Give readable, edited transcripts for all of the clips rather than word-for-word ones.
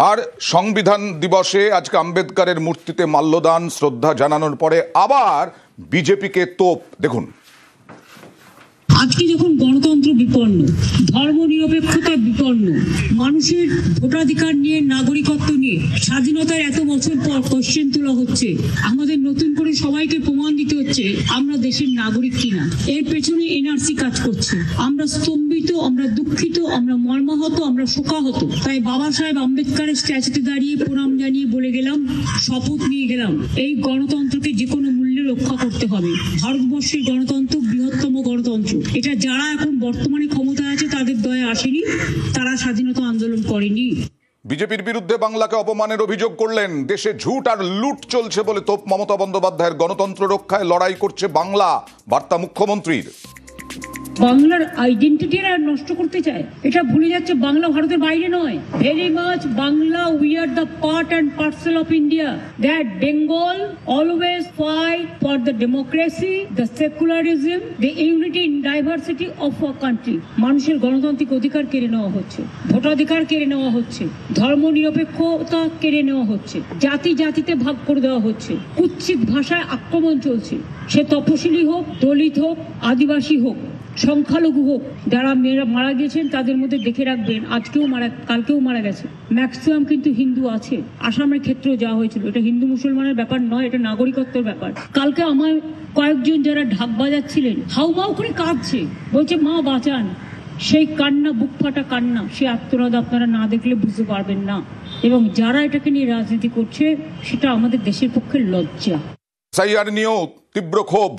আর সংবিধান দিবসে আজকে আম্বেদকরের মূর্তিতে মাল্যদান শ্রদ্ধা জানানোর পরে আবার বিজেপিকে তোপ দেখুন। আজকে যখন গণতন্ত্র বিপন্ন, ধর্মনিরপেক্ষতা বিপন্ন, মানুষের ভোটাধিকার নিয়ে, নাগরিকত্ব নিয়ে স্বাধীনতার এত বছর পর কোশ্চেন তোলা হচ্ছে, আমাদের নতুন করে সবাইকে প্রমাণ দিতে হচ্ছে আমরা দেশের নাগরিক কিনা। এর পেছনে এনআরসি কাজ করছে। আমরা স্তম্ভিত, আমরা দুঃখিত, আমরা মর্মাহত, আমরা শোকাহত। তাই বাবা সাহেব আম্বেদকরের স্ট্যাচুতে দাঁড়িয়ে প্রণাম জানিয়ে বলে গেলাম, শপথ নিয়ে গেলাম, এই গণতন্ত্রকে যে কোনো মূল্যে রক্ষা করতে হবে। ভারতবর্ষের গণতন্ত্র বৃহত্তম গণতন্ত্র। এটা যারা এখন বর্তমানে ক্ষমতায় আছে তাদের দয়া আসেনি, তারা স্বাধীনতা আন্দোলন করেনি। বিজেপির বিরুদ্ধে বাংলাকে অপমানের অভিযোগ করলেন। দেশে ঝুট আর লুট চলছে বলে তোপ মমতা বন্দ্যোপাধ্যায়ের। গণতন্ত্র রক্ষায় লড়াই করছে বাংলা, বার্তা মুখ্যমন্ত্রীর। বাংলার আইডেন্টিটি নষ্ট করতে চায়, এটা ভুলে যাচ্ছে বাংলা ভারতের বাইরে নয়। Very much Bangla, we are the part and parcel of India. That Bengal always fight for the democracy, the secularism, the unity in diversity of our country. মানুষের গণতান্ত্রিক অধিকার কেড়ে নেওয়া হচ্ছে, ভোটাধিকার কেড়ে নেওয়া হচ্ছে, ধর্ম নিরপেক্ষতা কেড়ে নেওয়া হচ্ছে, জাতি জাতিতে ভাগ করে দেওয়া হচ্ছে, কুৎসিত ভাষায় আক্রমণ চলছে। সে তপশিলি হোক, দলিত হোক, আদিবাসী হোক, সংখ্যালঘু হোক, যারা মেয়েরা মারা গেছেন তাদের মধ্যে দেখে রাখবেন আজকেও কালকেও মারা গেছে। ম্যাক্সিমাম কিন্তু হিন্দু আছে। আসামের ক্ষেত্রেও যাওয়া হয়েছিল। এটা হিন্দু মুসলমানের ব্যাপার নয়, এটা নাগরিকত্বের ব্যাপার। কালকে আমার কয়েকজন যারা ঢাক বাজাচ্ছিলেন হাউমাউ করে কাঁদছে, বলছে মা বাঁচান। সেই কান্না, বুক ফাটা কান্না, সেই আত্মনাদ আপনারা না দেখলে বুঝতে পারবেন না। এবং যারা এটাকে নিয়ে রাজনীতি করছে সেটা আমাদের দেশের পক্ষে লজ্জা। এসআইআর নিয়েও তীব্র ক্ষোভ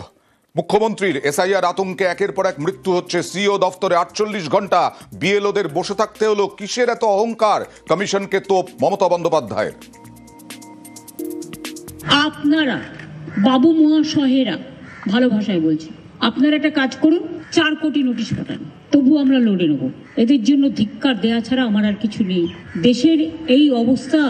মুখ্যমন্ত্রীর। এসআইআর আতঙ্কে একের পর এক মৃত্যু হচ্ছে। সিও দফতরে 48 ঘন্টা, বিএলওদের বসে থাকতে হলো। কিসের এত অহংকার? কমিশনকে তোপ মমতা বন্দ্যোপাধ্যায়ের। আপনারা বাবু মহাশয়েরা, ভালো ভাষায় বলছি, আপনারা একটা কাজ করুন, 4 কোটি নোটিশ পাঠান, তবু আমরা লড়ে নেব। এদের জন্য ধিক্কার দেয়া ছাড়া আমার আর কিছু নেই। দেশের এই অবস্থা,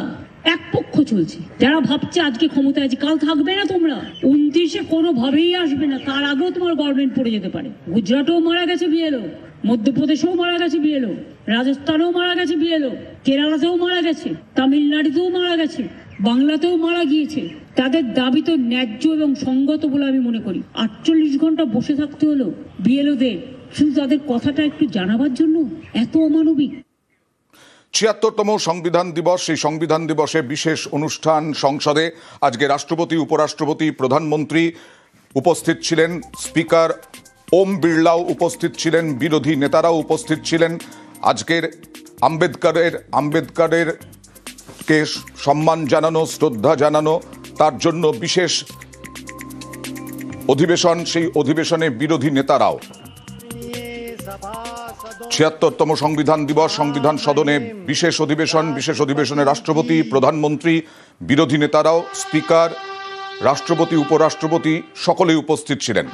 এক পক্ষ চলছে। যারা ভাবছে আজকে ক্ষমতায় আছে, কাল থাকবে না তোমরা। 29-এ কোনোভাবেই আসবে না, তার আগেও তোমার গভর্নমেন্ট পড়ে যেতে পারে। গুজরাটেও মারা গেছে বিএলও, মধ্যপ্রদেশেও মারা গেছে বিএলও, রাজস্থানেও মারা গেছে বিএলও, কেরালাতেও মারা গেছে, তামিলনাড়ুতেও মারা গেছে, বাংলাতেও মারা গিয়েছে। তাদের দাবি তো ন্যায্য এবং সঙ্গত বলে আমি মনে করি। 48 ঘন্টা বসে থাকতে হলো বিএলওদের, শুধু তাদের কথাটা একটু জানাবার জন্য। এত অমানবিক। ৭৬তম সংবিধান দিবস। সেই সংবিধান দিবসে বিশেষ অনুষ্ঠান সংসদে। আজকে রাষ্ট্রপতি, উপরাষ্ট্রপতি, প্রধানমন্ত্রী উপস্থিত ছিলেন। স্পিকার ওম বিড়লাও উপস্থিত ছিলেন, বিরোধী নেতারাও উপস্থিত ছিলেন। আজকের আম্বেদকরের কে সম্মান জানানো, শ্রদ্ধা জানানো, তার জন্য বিশেষ অধিবেশন। সেই অধিবেশনে বিরোধী নেতারাও। ৭৬তম সংবিধান দিবস, সংবিধান সদনে বিশেষ অধিবেশন। বিশেষ অধিবেশনে রাষ্ট্রপতি, প্রধানমন্ত্রী, বিরোধী নেতারাও, স্পিকার, রাষ্ট্রপতি, উপরাষ্ট্রপতি সকলেই উপস্থিত ছিলেন।